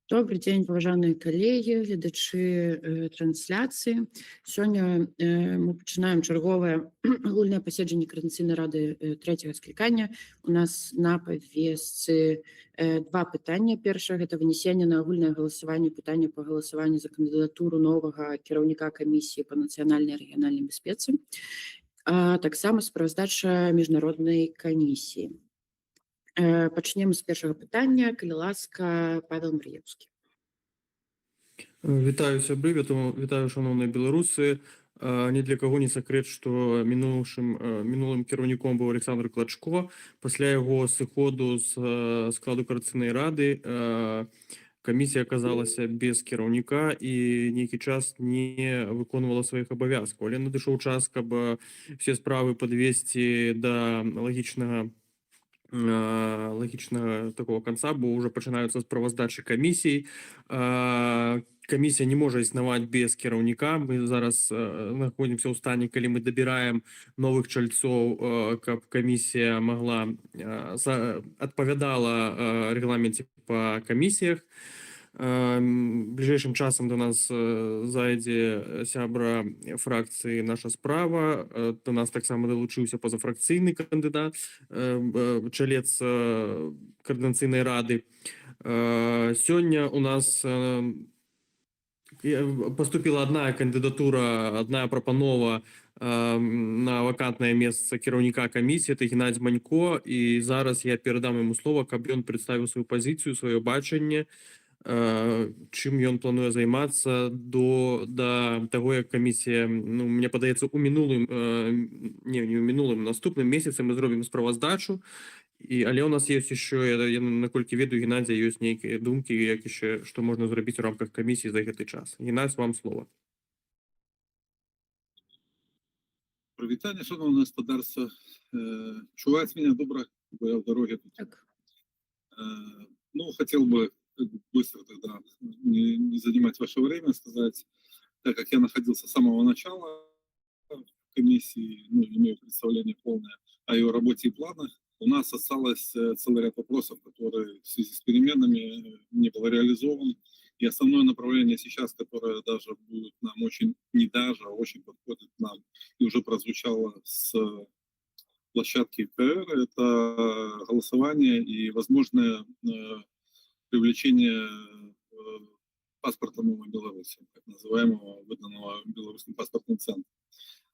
Добрый дзень, паважаныя калегі, гледачы трансляцыі. Сёння мы пачынаем чарговае агульнае паседжанне Координацыйнай рады трэцяга склікання. У нас на павесцы два пытання. Першае гэта вынесенне на агульнае галасаванне пытання па галасаванню за кандыдатуру новага кіраўніка камісіі па нацыянальнай і рэгіянальнай бяспецы, а таксама справаздача міжнароднай камісіі. Пачнем з першага пытання, калі ласка, Павел Мрыеўскі. Вітаю сябры, вітаю шановныя беларусы. Ні для каго не сакрэт, што мінулым кіраўніком быў Александр Клачко. Пасля яго сыходу з складу Координацыйнай рады камісія аказалася без кіраўніка і нейкі час не выконвала сваіх абавязкаў. Але надышоў час, каб все справы падвесці да лагічнага такого конца, бо уже пачынаюцца справаздачы камісій. Камісія не можа існаваць без кіраўніка. Мы зараз знаходзімся ў стане, калі мы дабіраем новых чальцоў, каб камісія могла адпавядала рэгламенце па камісіях. Бліжэйшым часам до нас зайдзе сябра фракцыі «Наша справа». До нас таксама далучыўся пазафракцыйны кандыдат, чалец Координацыйнай рады. Сёння у нас поступила одна кандидатура, одна прапанова на вакантнае месца кіраўніка камісіі, это Геннадзь Манько, і зараз я перадам яму слова, каб ён прадставіў сваю пазіцыю, сваё бачанне, чым ён плануе займацца да таго, як камісія, мне падаецца, наступным месяцы мы зробім справаздачу. Але у нас есть еще, я наколькі ведаю, Геннадзя, ёсць нейкія думкі, як яшчэ, што можна зрабіць у рамках камісіі за гэты час. Геннадзь, вам слово. Прывітанне, шановное господарство. Чуваць меня добра, бо я в дороге тут. Так. Хотел бы быстро тогда, не занимать ваше время, сказать, так как я находился с самого начала в комиссии, имею представление полное о ее работе и планах, у нас осталось целый ряд вопросов, которые в связи с переменами не было реализован. И основное направление сейчас, которое даже будет нам очень, не даже, а очень подходит нам, и уже прозвучало с площадки КР, это голосование и возможное привлечение паспорта Новой Беларуси, так называемого, выданного Белорусским паспортным центром.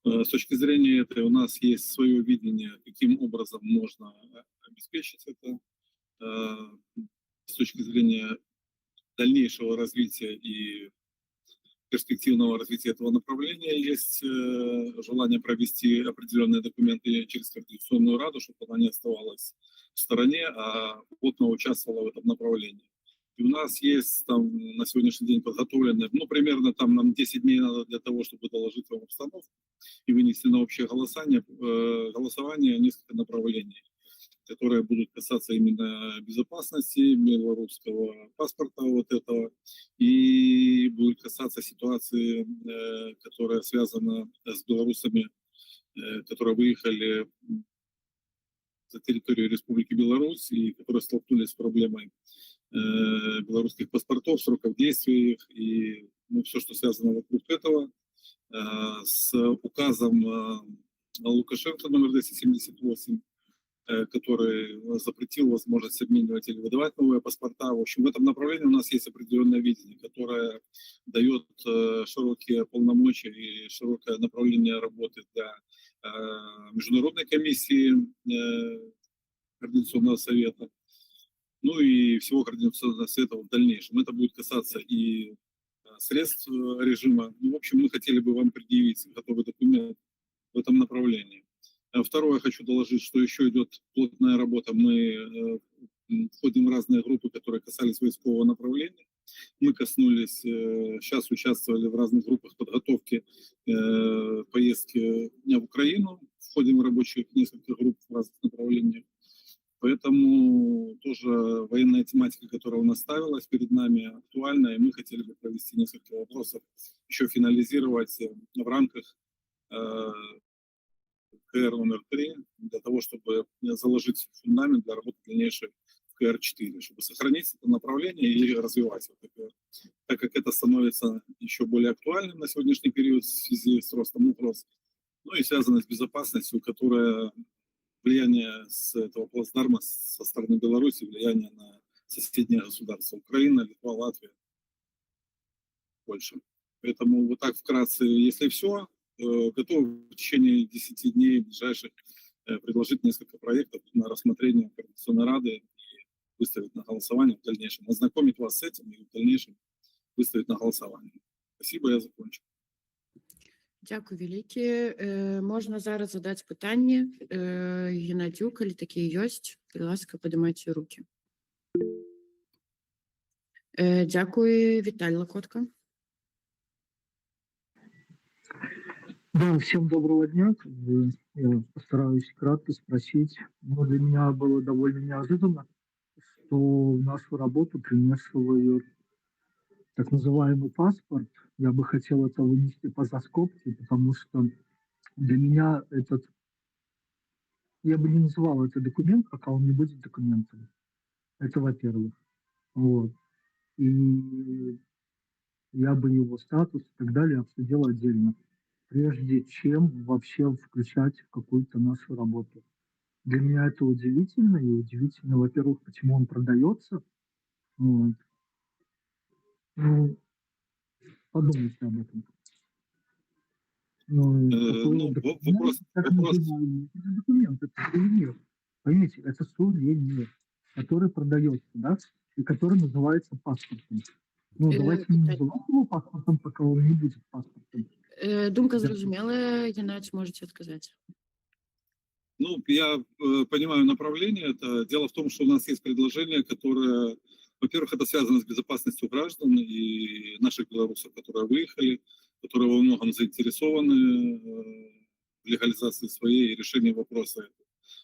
С точки зрения этой у нас есть свое видение, каким образом можно обеспечить это. С точки зрения дальнейшего развития и перспективного развития этого направления есть желание провести определенные документы через Координационную раду, чтобы она не оставалась в стороне, а плотно участвовала в этом направлении. И у нас есть там на сегодняшний день подготовлены, примерно там нам 10 дней надо для того, чтобы доложить вам обстановку и вынести на общее голосование несколько направлений, которые будут касаться именно безопасности белорусского паспорта вот этого, и будет касаться ситуации, которая связана с белорусами, которые выехали за территорию Республики Беларусь и которые столкнулись с проблемой белорусских паспортов, сроков действия их и все, что связано вокруг этого, с указом Лукашенко номер 278, который запретил возможность обменивать или выдавать новые паспорта. В общем, в этом направлении у нас есть определенное видение, которое дает широкие полномочия и широкое направление работы для Международной комиссии Координационного совета, и всего Координационного совета в дальнейшем. Это будет касаться и средств режима. В общем, мы хотели бы вам предъявить готовый документ в этом направлении. Второе, хочу доложить, что еще идет плотная работа. Мы входим в разные группы, которые касались войскового направления. Мы коснулись, сейчас участвовали в разных группах подготовки поездки в Украину. Входим в рабочих несколько групп в разных направлениях. Поэтому тоже военная тематика, которая у нас ставилась перед нами, актуальна, и мы хотели бы провести несколько вопросов, еще финализировать в рамках КР номер 3, для того, чтобы заложить фундамент для работы дальнейшей в КР-4, чтобы сохранить это направление и развивать его, так как это становится еще более актуальным на сегодняшний период в связи с ростом угроз, ну и связано с безопасностью, которая влияние с этого плацдарма со стороны Беларуси, влияние на соседние государства: Украина, Литва, Латвия, Польша. Поэтому вот так вкратце, если все, готов в течение 10 дней ближайших предложить несколько проектов на рассмотрение Координационной Рады и выставить на голосование в дальнейшем, ознакомить вас с этим и в дальнейшем выставить на голосование. Спасибо, я закончил. Дякую велике. Можна зараз задати питання. Геннадію, коли такі є, будь ласка, піднімайте руки. Дякую. Віталій Локотко. Да, всем доброго дня. Я постараюсь кратко спросить. Но для меня было довольно неожиданно, что в нашу работу примешивают так называемый паспорт. Я бы хотел это вынести поза скобки, потому что для меня я бы не называл это документ, пока он не будет документом. Это во-первых. Вот. И я бы его статус и так далее обсудил отдельно, прежде чем вообще включать в какую-то нашу работу. Для меня это удивительно, и удивительно, во-первых, почему он продается. Вот. Ну, подумайте об этом. Вопрос. Документ, это сувенир. Поймите, это сувенир, который продается, да, и который называется паспортом. Ну, давайте не называть его паспортом, пока он не будет паспортом. Думка зрозуміла. Геннадій, можете сказать. Ну, я понимаю направление. Это дело в том, что у нас есть предложение, которое, во-первых, это связано с безопасностью граждан и наших белорусов, которые выехали, которые во многом заинтересованы в легализации своей и решении вопроса.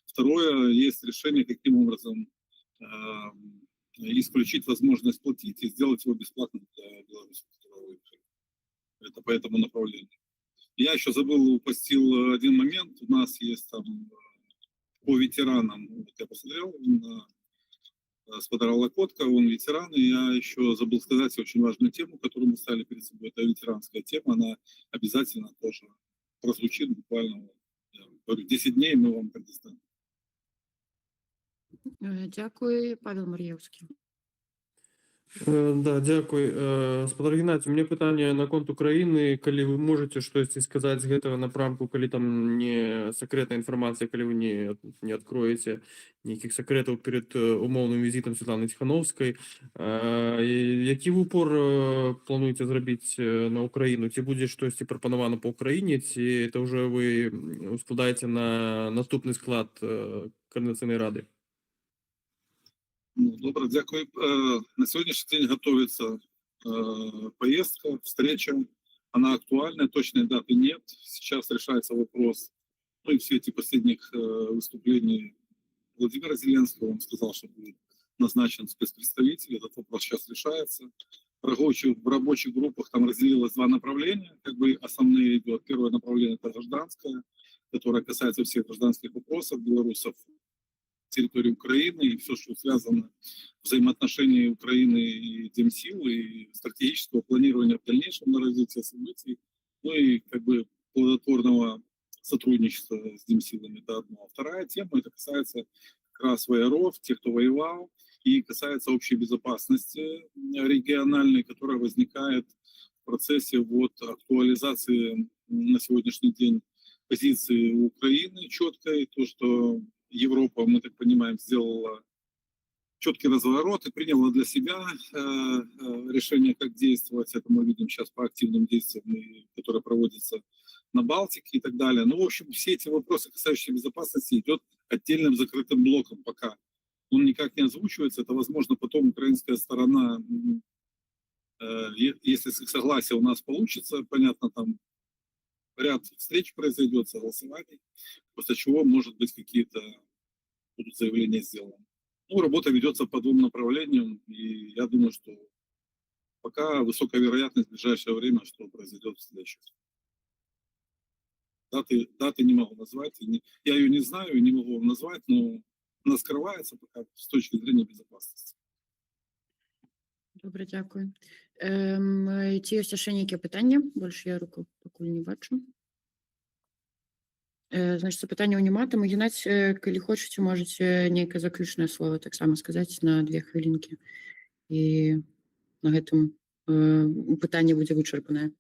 Второе, есть решение, каким образом исключить возможность платить и сделать его бесплатным для белорусов, которые выехали. Это по этому направлению. Я еще забыл, упустил один момент. У нас есть там по ветеранам, вот я посмотрел на господина Локотко, он ветеран, и я еще забыл сказать очень важную тему, которую мы ставили перед собой. Это ветеранская тема, она обязательно тоже прозвучит буквально, я говорю, 10 дней мы вам предоставим. Дякую. Павел Мар'євський. Да, дякую. Спадар Геннадій, у меня питание на конт Украины, коли вы можете что-то сказать с этого напрамку, коли там не секретная информация, коли вы не откроете никаких секретов перед умовным визитом Світлани Тихановской. Який ви упор плануєте зробити на Україну? Чи буде щось пропоновано по Україні, чи це вже ви складаєте на наступний склад Координаційної ради? Ну, добре, дякую. На сегодняшний день готовится поездка, встреча. Она актуальна, точной даты нет. Сейчас решается вопрос. Ну и в свете последних выступлений Владимира Зеленского, он сказал, что будет назначен спецпредставитель. Этот вопрос сейчас решается. В рабочих группах там разделилось два направления. Как бы основные идет. Первое направление — это гражданское, которое касается всех гражданских вопросов белорусов, территории Украины и все, что связано взаимоотношения Украины и Демсил, и стратегического планирования в дальнейшем на развитие событий, ну и как бы плодотворного сотрудничества с Демсилами, это одно. А вторая тема, это касается как раз вояров, тех, кто воевал, и касается общей безопасности региональной, которая возникает в процессе вот актуализации на сегодняшний день позиции Украины четкой, то, что Европа, мы так понимаем, сделала четкий разворот и приняла для себя решение, как действовать. Это мы видим сейчас по активным действиям, которые проводятся на Балтике и так далее. Ну, в общем, все эти вопросы, касающиеся безопасности, идет отдельным закрытым блоком пока. Он никак не озвучивается. Это, возможно, потом украинская сторона, если согласие у нас получится, понятно, там ряд встреч произойдет, согласований, после чего, может быть, какие-то будут заявления сделаны. Ну, работа ведется по двум направлениям, и я думаю, что пока высокая вероятность в ближайшее время, что произойдет в следующем. Даты не могу назвать, я ее не знаю и не могу вам назвать, но она скрывается пока с точки зрения безопасности. Добре, дякую. Ці ёсць яшчэ нейкія пытанні? Больш я руку пакуль не бачу. Значыць, пытанняў няма, таму Геннадзь, калі хочаце, можаце нейкае заключнае слово таксама сказаць на 2 хвілінкі. І на гэтым пытанне будзе вычарпанае.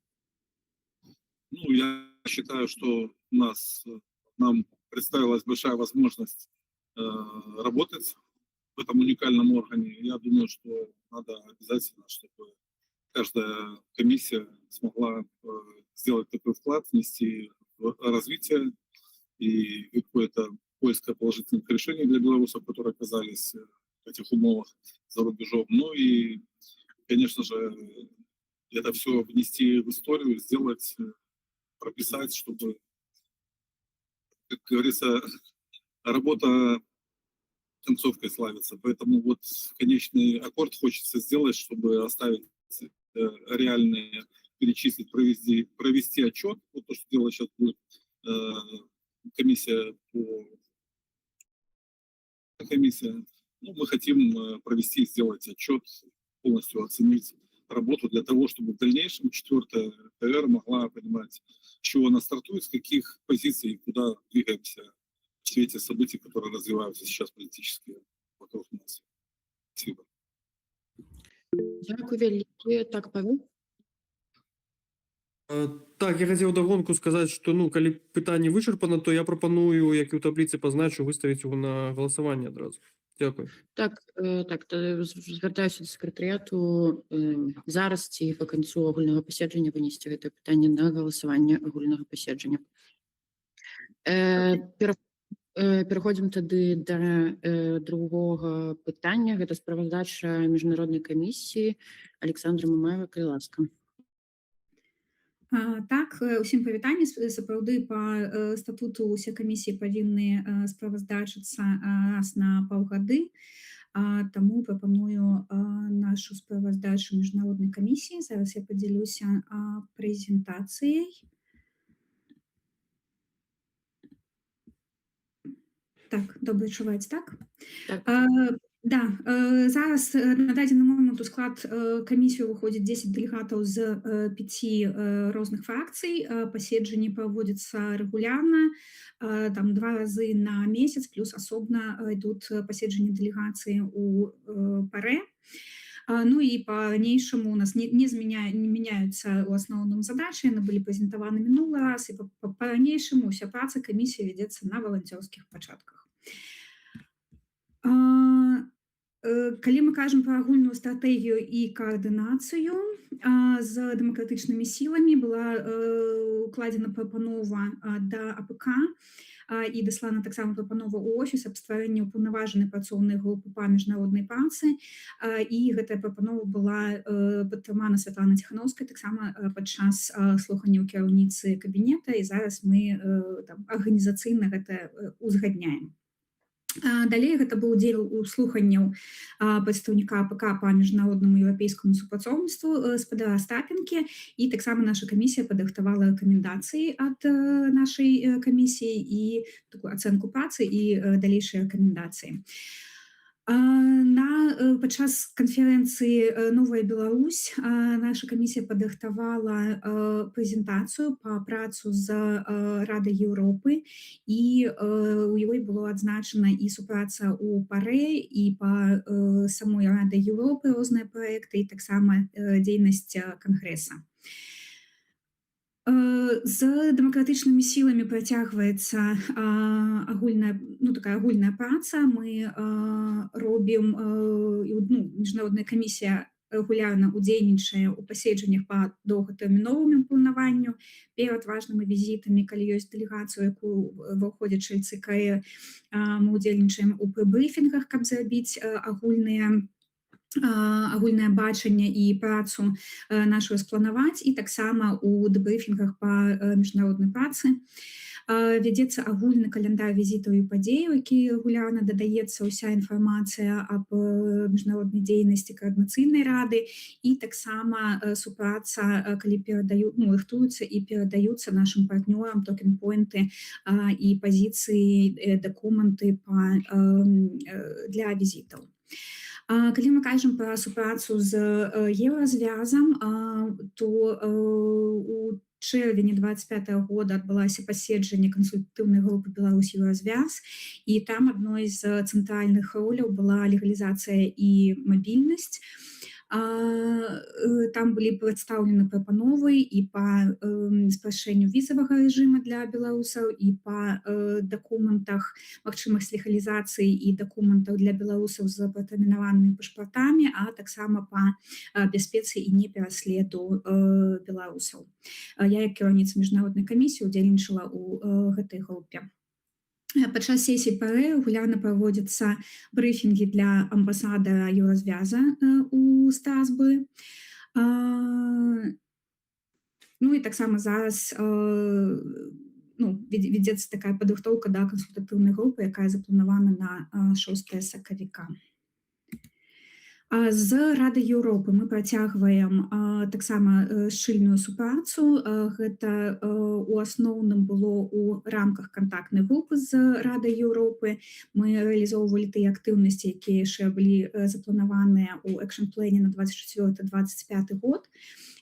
Ну, я считаю, что нам представилась большая возможность работать в этом уникальном органе. Я думаю, что надо обязательно, чтобы каждая комиссия смогла сделать такой вклад, внести в развитие и какое-то поиск положительных решений для белорусов, которые оказались в этих умовах за рубежом. Ну и, конечно же, это все внести в историю, сделать, прописать, чтобы, как говорится, работа концовкой славится. Поэтому вот конечный аккорд хочется сделать, чтобы оставить реальные, перечислить, провести отчет. Вот то, что делать сейчас будет комиссия. Ну, мы хотим провести, сделать отчет, полностью оценить работу для того, чтобы в дальнейшем 4-я ТР могла понимать, с чего она стартует, с каких позиций и куда двигаемся в свете событий, которые развиваются сейчас политически вокруг нас. Спасибо. Дякую вялікі. Так, Павел? Так, я хотел догонку сказать, что, ну, коли питання вычерпано, то я пропоную, як і у таблиці позначу, виставити його на голосування одразу. Дякую. Так, звертаюся до секретаріату зараз ці по канцу агульнага пасяджання вынесці гэта пытанне на галасаванне агульнага пасяджання. Пераходзім тады да другога пытання. Гэта справаздача міжнароднай камісіі. Александра Мамаева, калі ласка. Так, усім павітанне. Сапраўды па статуту усе камісіі павінны справаздачыцца раз на паўгады, таму прапаную нашу справаздачу міжнароднай камісіі. Зараз я падзялюся прэзентацыяй. Так, добра чуваць, так? Так. Да, зараз на дадзены момант у склад камісіі ўваходзіць 10 дэлегатаў з 5 розных фракцый. Паседжанні праводзяцца рэгулярна, там 2 разы на месяц, плюс асобна ідуць паседжанні дэлегацыі ў ПАРЭ. Ну і па-ранейшаму у нас не мяняюцца ў асноўным задачы, яны былі прэзентаваны мінулы раз, і па-ранейшаму ўся праца камісіі вядзецца на валанцёрскіх пачатках. Калі мы кажам пра агульную стратэгію і каардынацыю з дэмакратычнымі сіламі, была укладзена прапанова да АПК і даслана таксама прапанова ў офіс аб стварэнні ўпаўнаважанай працоўнай групы па міжнароднай працы, і гэтая прапанова была падтрымана Святланай Ціханаўскай таксама падчас слуханняў кіраўніцы кабінета, і зараз мы арганізацыйна гэта узгадняем. Далей гэта быў удзел у слуханняў прадстаўніка АПК па міжнароднаму еўрапейскаму супрацоўніцтву спадара Остапенкі, і таксама наша камісія падрыхтавала рэкамендацыі ад нашай камісіі і такую ацэнку працы і далейшыя рэкамендацыі. Падчас канферэнцыі «Новая Беларусь» наша камісія падрыхтавала прэзентацыю па працу з Радай Еўропы, і у ёй было адзначана і супраца ў ПАРЭ, і па самой Радай Еўропы розныя праекты, і таксама дзейнасць кангрэса. З дэмакратычнымі сіламі працягваецца такая агульная праца. Мы робім, міжнародная камісія рэгулярна удзельнічае ў паседжаннях па доўгатэрміноваму планаванню, перад важнымі візітамі, калі ёсць дэлегацыя, якую ўваходзяць чальцы КР, мы удзельнічаем у прыбрыфінгах, каб зрабіць агульнае бачанне і працу нашу распланаваць, і таксама у дэбрыфінгах па міжнароднай працы. Вядзецца агульны каляндар візітаў і падзеяў, які рэгулярна дадаецца ўся інфармацыя аб міжнароднай дзейнасці каардынацыйнай рады і таксама супраца, калі рыхтуюцца і перадаюцца нашым партнёрам токен-поінты і пазіцыі, дакументы для візітаў. Калі мы кажам пра супрацу з еўразвязам, то у чэрвені 25 года адбылася паседжанне кансультатыўнай групы Беларусь-Еўразвяз, і там адной з цэнтральных роляў была легалізацыя і мабільнасць. Там былі прадстаўлены прапановы і па спрашчэнню візавага рэжыма для беларусаў, і па дакументах, магчымасць легалізацыі і дакументаў для беларусаў з пратэрмінаванымі пашпартамі, а таксама па бяспецы і непераследу беларусаў. Я, як кіраўніца міжнароднай камісіі, удзельнічала ў гэтай групе. Падчас сесій ПАРЭ рэгулярна праводзяцца брыфінгі для амбасадара еўразвяза у Страсбуры. Ну і таксама зараз вядзецца такая падрыхтоўка да кансультатыўнай групы, якая запланавана на 6 сакавіка. З Радай Еўропы мы працягваем таксама шчыльную супрацу. Гэта у асноўным было ў рамках кантактнай групы з Радай Еўропы. Мы рэалізоўвалі тыя актыўнасці, якія яшчэ былі запланаваныя ў экшн-пläне на 24-25 год.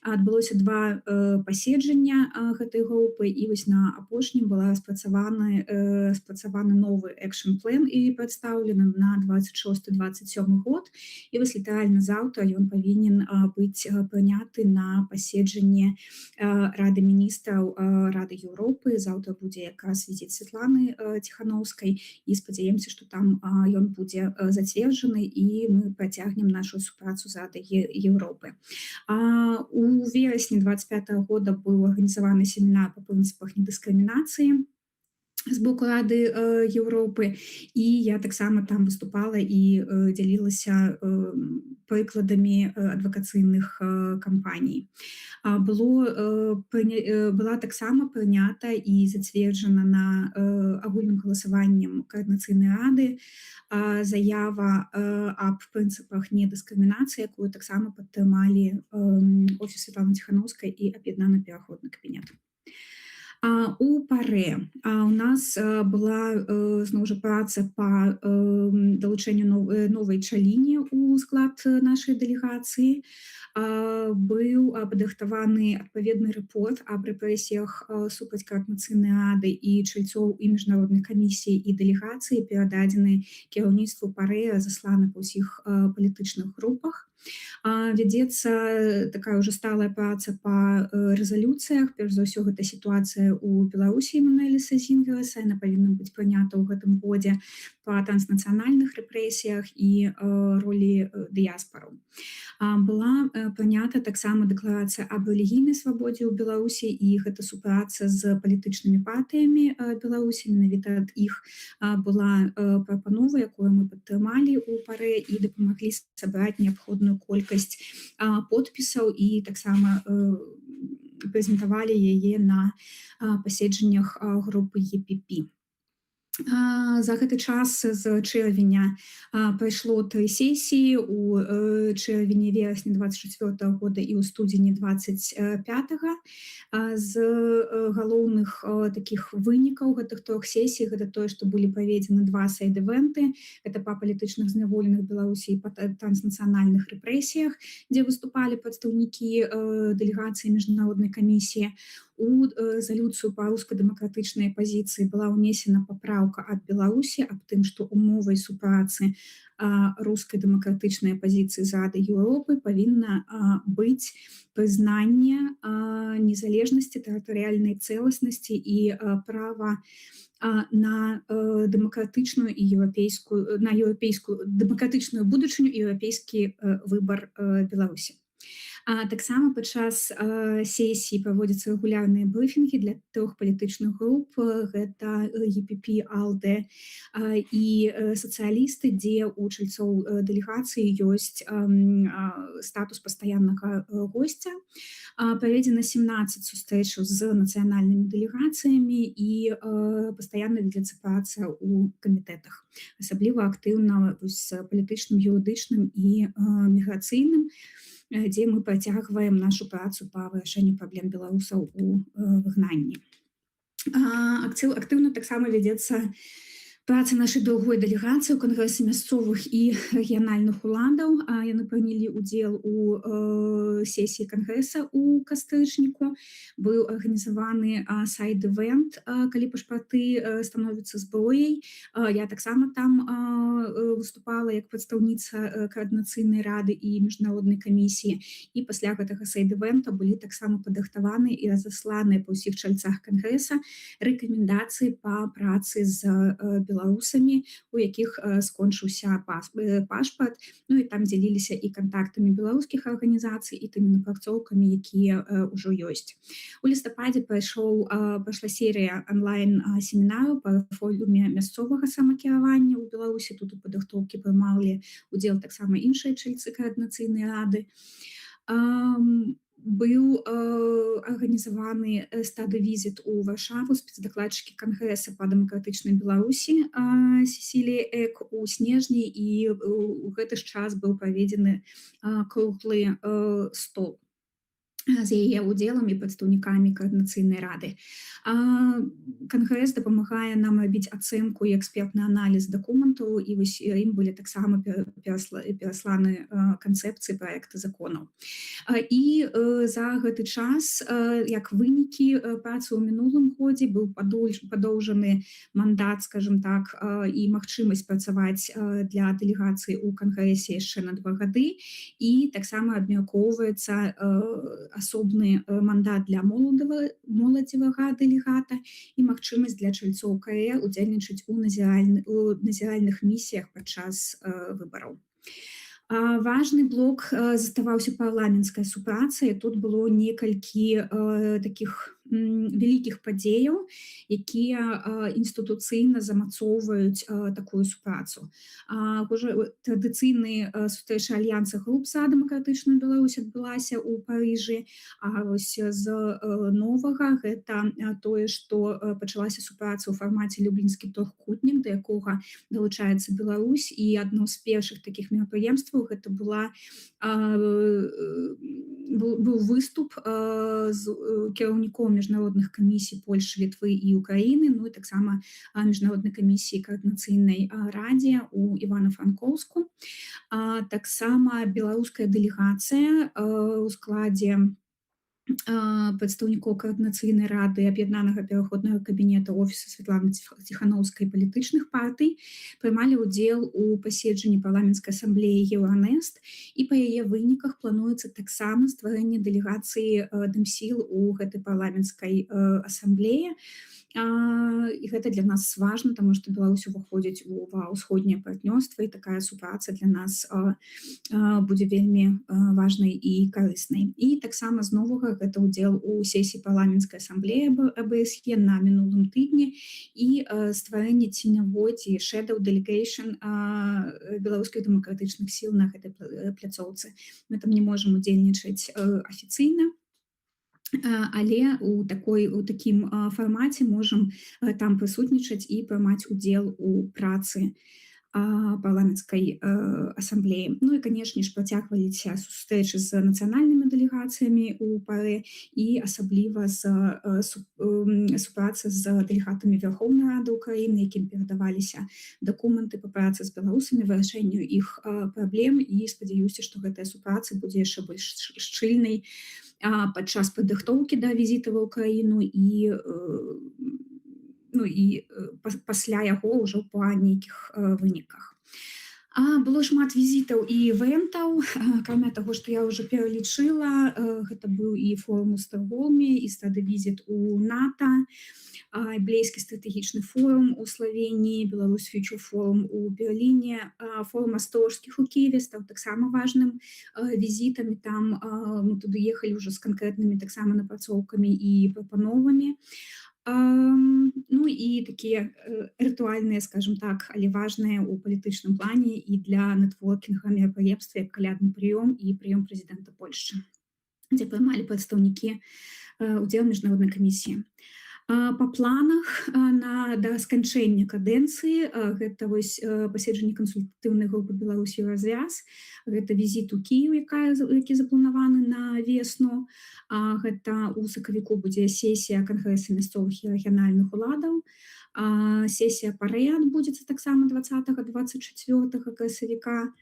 Адбылося 2 паседжання гэтай групы, і вось на апошнім была спрацаваны новы экшн-плэн і прадстаўлены на 26-27 год. І вось літаральна заўтра ён павінен быць прыняты на паседжанне Рады міністраў Рады Еўропы. Заўтра будзе якраз візіт Святланы Ціханаўскай, і спадзяемся, што там ён будзе зацверджаны, і мы працягнем нашу супрацу з Радай Еўропы. У верасні 25 года быў арганізаваны семінар па прынцыпах недыскрымінацыі з боку Рады Еўропы, і я таксама там выступала і дзялілася прыкладамі адвакацыйных кампаній. Была таксама прынята і зацверджана на агульным галасаваннем Каардынацыйнай рады заява аб прынцыпах недыскрымінацыі, якую таксама падтрымалі офіс Святланы Ціханаўскай і аб'яднаны пераходны кабінет. У ПАРЭ у нас была зноў жа праца па далучэнню новай чаліні ў склад нашай дэлегацыі. Быў падрыхтаваны адпаведны рэпорт аб рэпрэсіях супраць Каардынацыйнай рады і чальцоў і міжнароднай камісіі і дэлегацыі, перададзены кіраўніцтву ПАРЭ, засланы па ўсіх палітычных групах. Вядзецца такая ўжо сталая праца па рэзалюцыях. Перш за ўсё, гэта сітуацыя ў Беларусі Эммануэля Сазінгераса, яна павінна быць прынята ў гэтым годзе, па транснацыянальных рэпрэсіях і ролі дыяспараў. Была прынята таксама дэкларацыя аб рэлігійнай свабодзе ў Беларусі, і гэта супраца з палітычнымі партыямі Беларусі. Менавіта ад іх была прапанова, якую мы падтрымалі ў ПАРЭ і дапамаглі сабраць неабходную колькасць подпісаў, і таксама прэзентавалі яе на паседжаннях групы ЕПП. За гэты час з чэрвеня прайшло 3 сесіі, у чэрвені, верасні 24 года і ў студзені 25. З галоўных такіх вынікаў гэтых 3 сесій гэта тое, што былі праведзены 2 сайд-івенты. Гэта па палітычных зняволеных Беларусі і па транснацыянальных рэпрэсіях, дзе выступалі прадстаўнікі дэлегацыі міжнароднай камісіі. У рэзалюцыю па руска-дэмакратычнай пазіцыі была ўнесена папраўка ад Беларусі аб тым, што умовай супрацы рускай дэмакратычнай апазіцыі з Радай Еўропы павінна быць прызнанне незалежнасці, тэрытарыяльнай цэласнасці і права на дэмакратычную і дэмакратычную будучыню і еўрапейскі выбар Беларусі. Таксама падчас сесіі праводзяцца рэгулярныя брыфінгі для 3 палітычных груп. Гэта ЕПП, АЛДЭ і сацыялісты, дзе ў чальцоў дэлегацыі ёсць статус пастаяннага госця. Праведзена 17 сустрэчаў з нацыянальнымі дэлегацыямі і пастаянна вядзецца праца ў камітэтах. Асабліва актыўна з палітычным, юрыдычным і міграцыйным, дзе мы працягваем нашу працу па вырашэнню праблем беларусаў у выгнанні. Актыўна таксама вядзецца праца нашай другой дэлегацыі ў кангрэсе мясцовых і рэгіянальных уладаў. Яны прынялі ўдзел у сесіі кангрэса ў кастрычніку. Быў арганізаваны сайд-івент, калі пашпарты становяцца зброяй. Я таксама там выступала як прадстаўніца каардынацыйнай рады і міжнароднай камісіі. І пасля гэтага сайд-івента былі таксама падрыхтаваны і разасланыя па ўсіх чальцах кангрэса рэкамендацыі па працы з беларусамі, у якіх скончыўся пашпарт, ну і там дзяліліся і кантактамі беларускіх арганізацый і тымі напрацоўкамі, якія ўжо ёсць. У лістападзе прайшла серыя онлайн-семінараў па рэформе мясцовага самакіравання ў Беларусі. Тут у падрыхтоўкі прымалі удзел таксама іншыя чальцы каардынацыйнай рады. Быў арганізаваны стады-візіт у Варшаву спецдакладчыкі кангрэса па дэмакратычнай Беларусі Сесілія Эк у снежні, і ў гэты ж час быў праведзены круглы стол з яе ўдзелам і прадстаўнікамі каардынацыйнай рады. Кангрэс дапамагае нам рабіць ацэнку і экспертны аналіз дакументаў, і вось ім былі таксама перасланы канцэпцыі праекты законаў. І за гэты час, як вынікі працы ў мінулым годзе, быў падоўжаны мандат, скажем так, і магчымасць працаваць для дэлегацыі ў кангрэсе яшчэ на 2 гады, і таксама абмяркоўваецца асобны мандат для моладзевага дэлегата і магчымасць для чальцоў КР удзельнічаць у назіральных місіях падчас выбараў. Важны блок заставаўся парламенцкая супраца, і тут было некалькі такіх вялікіх падзеяў, якія інстытуцыйна замацоўваюць такую супрацу. Традыцыйны сустрэча альянса груп за дэмакратычную Беларусь адбылася ў Парыжы, а вось з новага гэта тое, што пачалася супраца ў фармаце люблінскі трохкутнік, да якога далучаецца Беларусь, і адно з першых такіх мерапрыемстваў гэта быў выступ з кіраўніком міжнародных камісій Польшы, Літвы і Украіны, ну і таксама міжнароднай камісіі каардынацыйнай радзе ў Івана-Франкоўску. Таксама беларуская дэлегацыя ў складзе прадстаўнікоў каардынацыйнай рады аб'яднанага пераходнага кабінета офісу Святланы Ціханаўскай палітычных партый прымалі ўдзел у паседжанні парламенцкай асамблеі Еўранэст, і па яе выніках плануецца таксама стварэнне дэлегацыі дэмсіл у гэтай парламенцкай асамблеі. І гэта для нас важна, таму што Беларусь уваходзіць ва ўсходняе партнёрства, і такая супраца для нас будзе вельмі важнай і карыснай. І таксама з новага гэта ўдзел у сесіі парламенцкай асамблеі АБСЕ на мінулым тыдні і стварэнне ценявой ці shadow delegation беларускіх дэмакратычных сіл на гэтай пляцоўцы. Мы там не можам удзельнічаць афіцыйна, але у такім фармаце можам там прысутнічаць і прымаць удзел у працы парламенцкай асамблеі. Ну і, канешне ж, працягваліся сустрэчы з нацыянальнымі дэлегацыямі ў ПАРЭ, і асабліва супраца з дэлегатамі Верхоўнай Рады Украіны, якім перадаваліся дакументы па працы з беларусамі, вырашэнню іх праблем, і спадзяюся, што гэтая супраца будзе яшчэ больш шчыльнай падчас падрыхтоўкі да візіта ва ўкраіну і пасля яго ўжо па нейкіх выніках. Было шмат візітаў і івентаў, акрамя таго, што я ўжо пералічыла, гэта быў і форум у Стокгольме, і стады-візіт у НАТО, Блейскі стратэгічны форум у Славеніі, Беларусь Future форум у Берліне, форум астожскіх у Киеве стаў таксама важным візітам, і там мы туды ехалі ўжо з канкрэтнымі таксама напрацоўкамі і прапановамі. Ну і такія рытуальныя, скажем так, але важныя ў палітычным плане і для нетворкінга мерапрыемствы, як калядны прыём і прыём прэзідэнта Польшчы, дзе прымалі прадстаўнікі удзел міжнароднай камісіі. Па планах да сканчэння кадэнцыі гэта вось паседжанне кансультатыўнай групы Беларусь Еўразвяз, гэта візіт у Кіеў, які запланаваны на весну. Гэта ў сакавіку будзе сесія кангрэса мясцовых і рэгіянальных уладаў. Сесія ПАРЭ адбудзецца таксама 20-24 красавіка.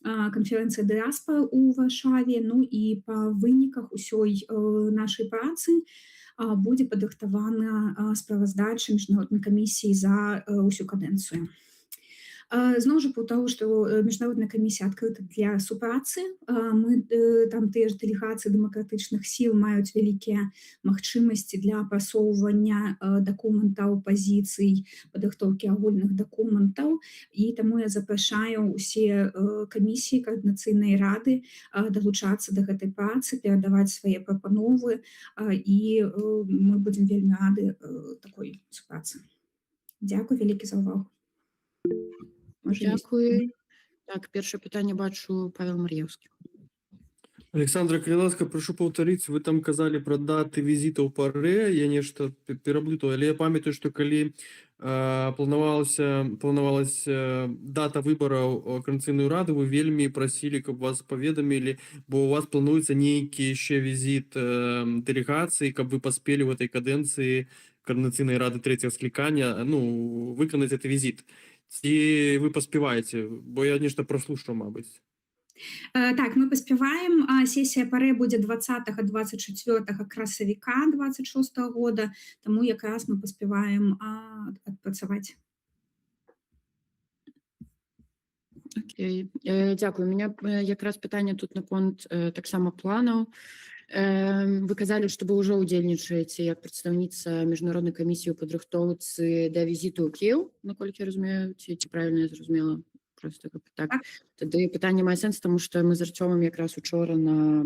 Канферэнцыя дыаспора ў Варшаве. Ну і па выніках усёй нашай працы будзе падрыхтавана справаздача міжнароднай камісіі за ўсю кадэнцыю. Зноў жа паўтару, што міжнародная камісія адкрыта для супрацы. Мы там тыя ж дэлегацыі дэмакратычных сіл маюць вялікія магчымасці для прасоўвання дакументаў, пазіцый, падрыхтоўкі агульных дакументаў. І таму я запрашаю ўсе камісіі каардынацыйнай рады далучацца да гэтай працы, перадаваць свае прапановы, і мы будзем вельмі рады такой супрацы. Дзякуй вялікі за ўвагу. Дякую. Так, першае пытанне бачу Павел Мар'еўскі. Александра, калі ласка, прашу паўтарыць, вы там казалі пра даты візітаў ПАРЭ, я нешта пераблытаў, але я памятаю, што калі планавалася дата выбараў Коордынацыйную раду, вы вельмі прасілі, каб вас паведамілі, бо у вас плануецца нейкі яшчэ візіт дэлегацыі, каб вы паспелі ў этой кадэнцыі Коордынацыйнай рады трэцяга склікання выканаць гэты візіт. Ці вы паспяваеце, бо я нешта праслушаў, мабыць. Так, мы паспяваем. Сесія ПАРЭ будзе 20-24 красавіка 26 года, таму якраз мы паспяваем адпрацаваць. Окей. Дзякую. У меня якраз пытанне тут наконт таксама планаў. Вы казалі, што вы ўжо ўдзельнічаеце як прадстаўніца міжнароднай камісіі ў падрыхтоўцы да візіту ў Кіеў, наколькі я разумею, ці правільна я зразумела? Просто так. Тады пытанне мае сэнс, таму што мы з Арцёмам якраз учора на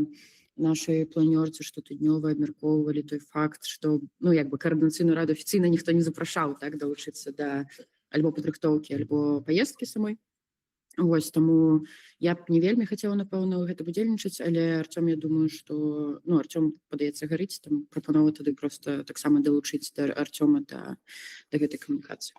нашай планёрцы штотыднёва абмяркоўвалі той факт, што каардынацыйную раду афіцыйна ніхто не запрашаў так далучыцца да альбо падрыхтоўкі, альбо паездкі самой. Вось, таму я б не вельмі хацела, напэўна, ў гэтым удзельнічаць, але Арцём, я думаю, што Арцём, падаецца, гарыць, там прапанова тады проста таксама далучыць да Арцёма да гэтай камунікацыі.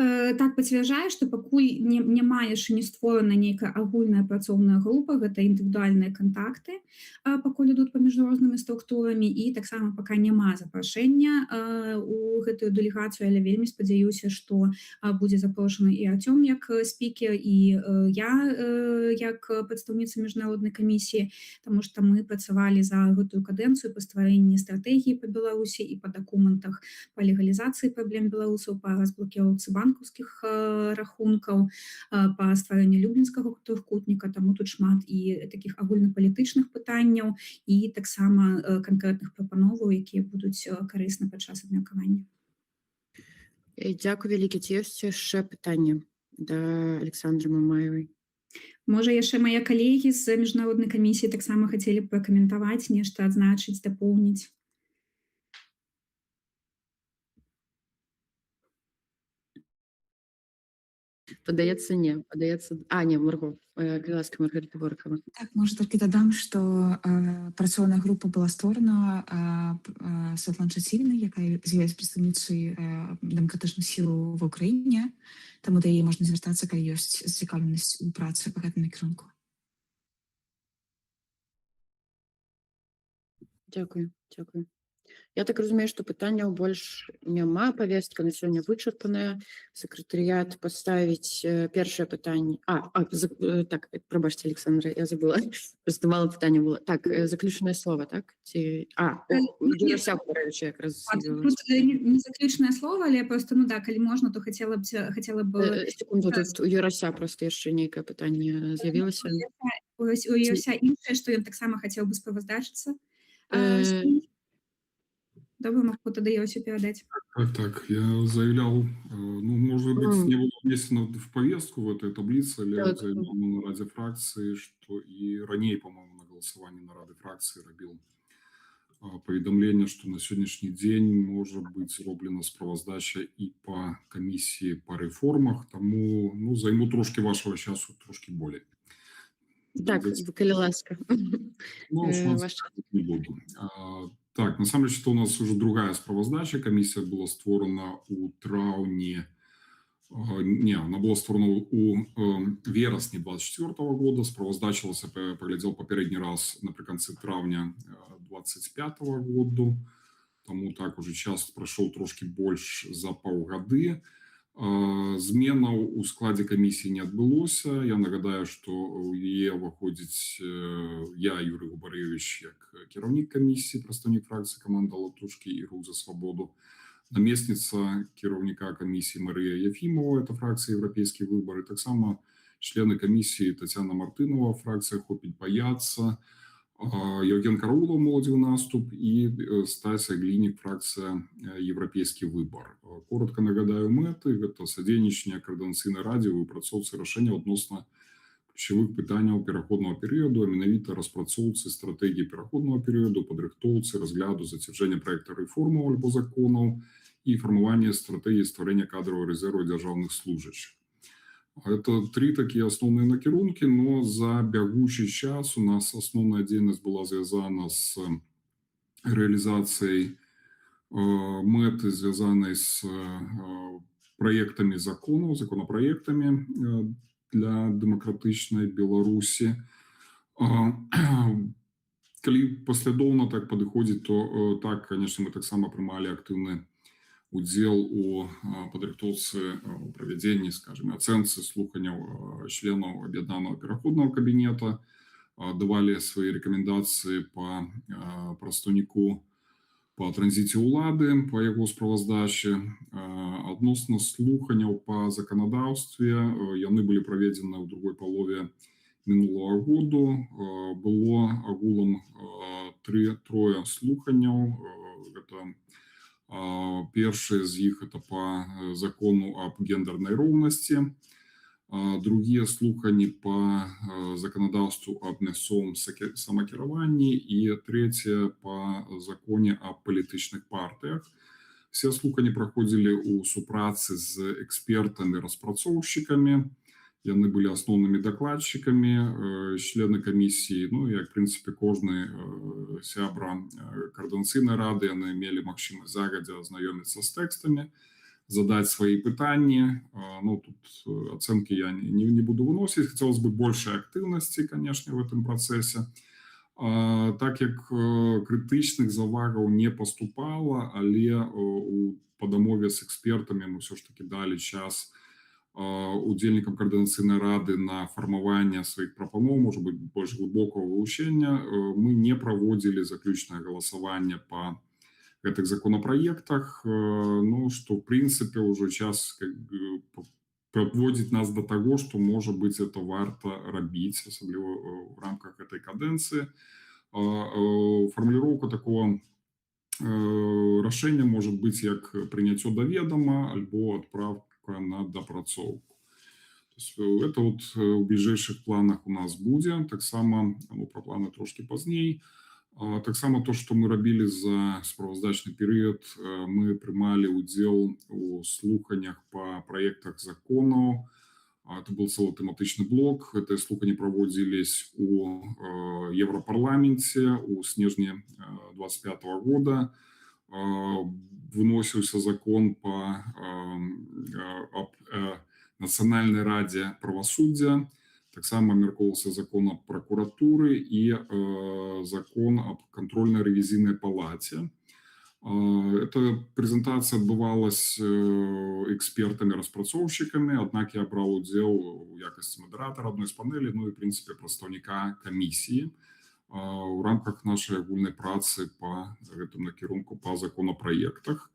Так, пацвярджаю, што пакуль няма яшчэ не створана нейкая агульная працоўная група, гэта індывідуальныя кантакты, пакуль ідуць паміж рознымі структурамі, і таксама пака няма запрашэння у гэтую дэлегацыю, але вельмі спадзяюся, што будзе запрошаны і Арцём як спікер, і я як прадстаўніца міжнароднай камісіі, таму што мы працавалі за гэтую кадэнцыю па стварэнні стратэгіі па Беларусі і па дакументах па легалізацыі праблем беларусаў, па разблокіроўцы банкаўскіх рахункаў, па стварэнню люблінскага трохкутніка, таму тут шмат і такіх агульнапалітычных пытанняў, і таксама канкрэтных прапановаў, якія будуць карысны падчас абмеркавання. Дзякуй вялікі. Ці ёсць яшчэ пытанне да Александры Мамаевай? Можа, яшчэ мае калегі з міжнароднай камісіі таксама хацелі б пракаментаваць, нешта адзначыць, дапоўніць. Падаецца, не. Падаецца... не, Марго. Калі ласка, Маргарита Борахова. Так, можа, толькі дадам, што працоўная група была створана Святлан Чацільнай, якая з'яўляецца прадстаўніцай дэмакратычных сіл ва ўкраіне, таму да яе можна звяртацца, калі ёсць зацікаўленасць у працы па гэтым накірунку. Дзякуй. Я так разумею, што пытанняў больш няма, павестка на сёння вычарпаная. Сакратарыят паставіць першае пытанне. Так, прабачце, Александра, я забыла. Просто мало пытання было. Так, заключнае слово, так? Юрася Куравіча якраз. Тут не заключнае слово, але просто, калі можна, то хацела б... Секунду, тут у Юрася просто яшчэ нейкае пытанне з'явілася. У Юрася іншае, што ён таксама хацеў бы справаздачыцца. Добре, Марко, тоді я ось передати. Так, я заявлял, ну, может быть, М. не было внесено в повестку в этой таблице, але я Так. заявлял на Раді фракції, что и ранее, по-моему, на голосовании на Раді фракції робил поведомление, что на сегодняшний день может быть зроблена справоздача и по комиссии по реформах, тому, ну, займу трошки вашего часу, трошки более. Так, коли ласка. Ну, что Ваш час. не буду. Так, на самом деле, это у нас уже другая справоздача. Комиссия была створена у траўні, не, она была створена у верасні 24 года, справоздачилась, я поглядел попередний раз наприканцы траўня 25 году, тому так уже час прошел трошки больше за паўгады. Зменаў у складзе камісіі не адбылося. Я нагадаю, што ў яе ўваходзіць я, Юрый Губарэвіч, як кіраўнік камісіі, прадстаўнік фракцыі каманда Латушкі і Рух за свабоду, намесніца кіраўніка камісіі Марыя Ефімова, это фракцыя Еўрапейскі выбар, і таксама члены камісіі Тацяна Мартынова, фракцыя Хопіць баяцца, Евген Караулов, «Молодзевы наступ» и Стася Глинік, фракция «Европейский выбор». Коротко нагадаю мэты. Это садзейнічанне Координаційнай радзе ў выпрацоўцы рашэння адносна ключавых пытанняў пераходнага перыяду, а менавіта распрацоўцы стратэгіі пераходнага перыяду, падрыхтоўцы, разгляду, зацвярджэння праекта рэформаў альбо законаў і фармавання стратэгіі стварэння кадрового резерву дзяржаўных служачых. Это три такие основные накірунки, но за бягучий час у нас основная деятельность была связана с реализацией мэты, связанной с проектами законов, законопроектами для демократичной Беларуси. Коли послідовно так подходит, то так, конечно, мы так само приймали активный удзел у падрыхтоўцы правядзення, скажем, ацэнцы слуханняў членаў аб'яднанага пераходнага кабінета, давалі свае рэкамендацыі па прадстаўніку па транзіце ўлады, па яго справаздачы. Адносна слуханняў па заканадаўстве, яны былі праведзены ў другой палове мінулого году. Было агулам трое слуханняў. Это первые из них это по закону об гендерной ровности, другие слухани по законодавству об мясцовым самакіраванні и третье по законе о политичных партиях. Все слухани проходили у супрацы с экспертами-распрацоўшчыкамі. Яны былі асноўнымі дакладчыкамі, члены камісіі, ну, як, в принципе, кожны сябра координацыйнай рады, яны мелі магчымасць загадзя азнаёміцца з тэкстамі, задаць свае пытанні. Ну, тут ацэнкі я не буду выносіць, хотелось бы большей актыўнасці, конечно, в этом процессе. Так як крытычных завагаў не поступала, але по дамове з экспертамі мы все ж таки далі час удзельнікам координацыйнай рады на фармаванне сваіх прапаноў, может быть, больш глыбокага вывучэння. Мы не праводзілі заключнае галасаванне па гэтых законопроектах, ну, что, в принципе, уже час подводит нас до того, что, может быть, это варто рабіць, асабліва в рамках этой кадэнцыі. Формулировка такого рашэння может быть як прыняццё да ведама альбо адправка на дапрацоўку. Это вот в ближайших планах у нас будет. Так само, ну, про планы трошки поздней. Так само то, что мы робили за справаздачный период, мы приймали удел у слуханнях по проектах законов. Это был целый тематичный блок. Это слухания проводились у Европарламенте у снежне 25 года. Выносился закон по об Национальной раде правосуддя, так само мерковался закон об прокуратуры и закон об контрольно-ревизийной палате. Эта презентация отбывалась экспертами-распрацоўшчыкамі, однако я брал удел у якости модератора одной из панелей, ну и, в принципе, прадстаўніка комиссии в рамках нашей агульнай працы по гэтым накірунку по законопроектах.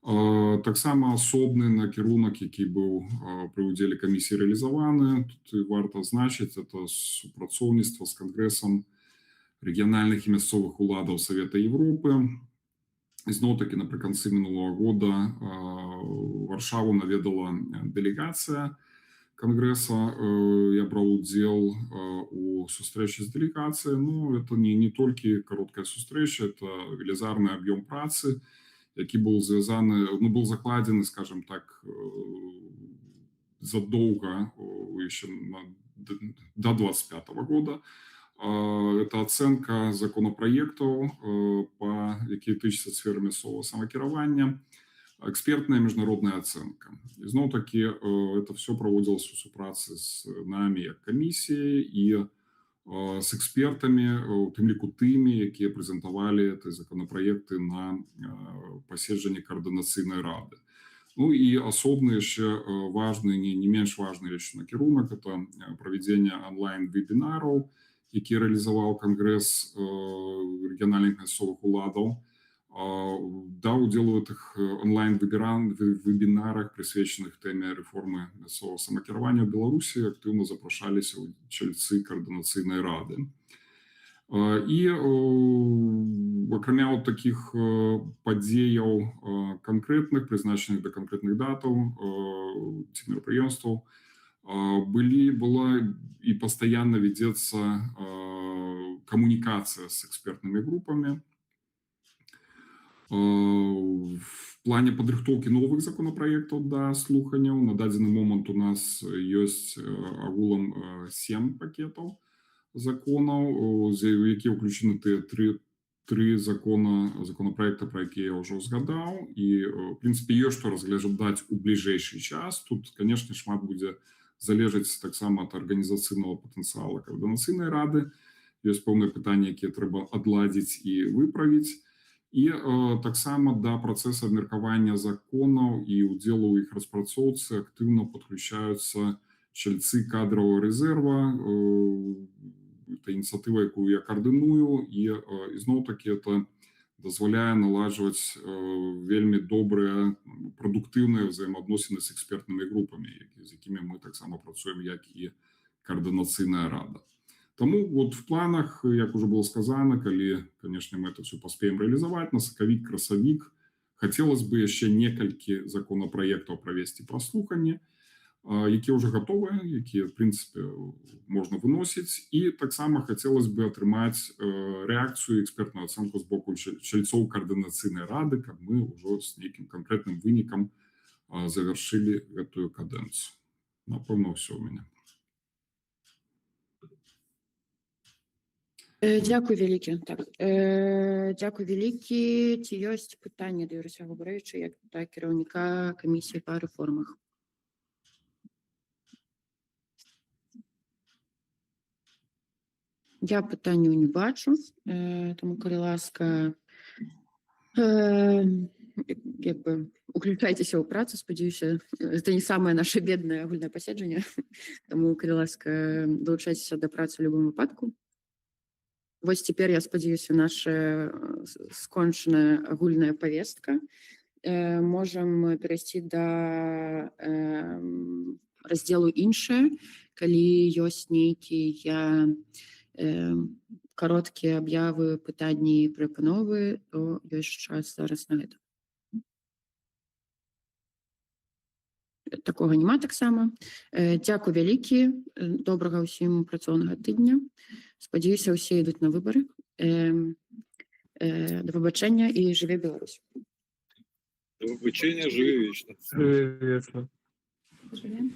Таксама асобны накірунак, які быў пры ўдзеле камісіі рэалізаваны, тут варта адзначыць, это супрацоўніцтва з Кангрэсам рэгіянальных і мясцовых уладаў Савета Европы. зноў-такі напрыканцы мінулого года Варшаву наведала дэлегацыя Конгресса. Я браў удзел у сустрэчы з дэлегацыяй. Ну, это не толькі кароткая сустрэча, это велізарны аб'ём працы, які был звязаны, ну, был закладзены, скажем так, задолго, еще до 25 года. Это оценка законопроектов, якія тычацца сферы мясцовага самакіравання, экспертная международная оценка. И зноў-таки это все проводилось у супрацы с нами як комиссией и с экспертами, у тым ліку тымі, якія прэзентавалі эти законопроекты на паседжанні координацыйнай рады. Ну и асобны яшчэ важны, не менш важны яшчэ накірунак, это правядзенне онлайн-вебінараў, які рэалізаваў Конгресс рэгіянальных мясцовых уладаў. Да, удзел у гэтых онлайн-вебінарах, прысвечаных тэме рэформы мясцовага самакіравання ў Беларусі, актыўна запрашаліся чальцы координацыйнай рады. І акрамя таких падзеяў канкрэтных, прызначаных да канкрэтных датаў ці мерапрыемстваў, была і пастаянна вядзецца камунікацыя з экспертнымі групамі. В плане падрыхтоўкі новых законопроектаў да слуханняў на дадзены момант у нас ёсць агулам 7 пакетаў законаў, якія ўключаны тыя тры законопроекта, про якія я ўжо згадаў. І в прынцыпе ёсць што разглядаць у бліжэйшы час. Тут, конечно, шмат будзе залежаць таксама ад арганізацыйнага патэнцыяла координацыйнай рады. Ёсць пэўныя пытанні, якія трэба адладзіць і выправіць. І таксама да працэсу абмеркавання законаў і удзелу ў іх распрацоўцы актыўна падключаюцца чальцы кадравага рэзерва. Это ініцыятыва, якую я коордыную, і зноў-таки это дазваляе наладжваць вельмі добрыя, прадуктыўныя ўзаемаадносіны з экспертнымі групамі, з якімі мы таксама працуем, як і координацыйная рада. Тому вот в планах, як уже было сказано, калі, конечно, мы это все поспеем реализовать, на сакавік-красавік хотелось бы яшчэ некалькі законопроектаў правесці праслуханне, якія уже готовыя, якія, в принципе, можно выносіць. І таксама хотелось бы атрымаць реакцию, экспертную ацэнку з боку чальцоў координацыйнай рады, каб мы ўжо з нейкім конкретным вынікам завершили гэтую кадэнцыю. Напэўна, ўсё у мяне. Дякую вялікі. Так, дякую вялікі. Ці ёсць пытанні да Ярослава Габарэвіча, як да кіраўніка камісіі па рэформах? Я пытанняў не бачу, тому, калі ласка, уключайцеся ў працу. Спадзяюся, это не самае наше беднае агульнае паседжанне, тому, калі ласка, далучайцеся да працы ў любым выпадку. Вось цяпер, я спадзяюся, наша скончаная агульная павестка. Можам перайсці да раздзелу іншае, калі ёсць нейкія кароткія аб'явы, пытанні, прапановы, то ёсць час зараз на гэта. Такога няма таксама. Дзякуй вялікі, добрага ўсім працоўнага тыдня. Спадзяюся, ўсе ідуць на выбары. Да выбачэння і жыве Беларусь. До выбачэння, жыве вечна. Привет. Жыве.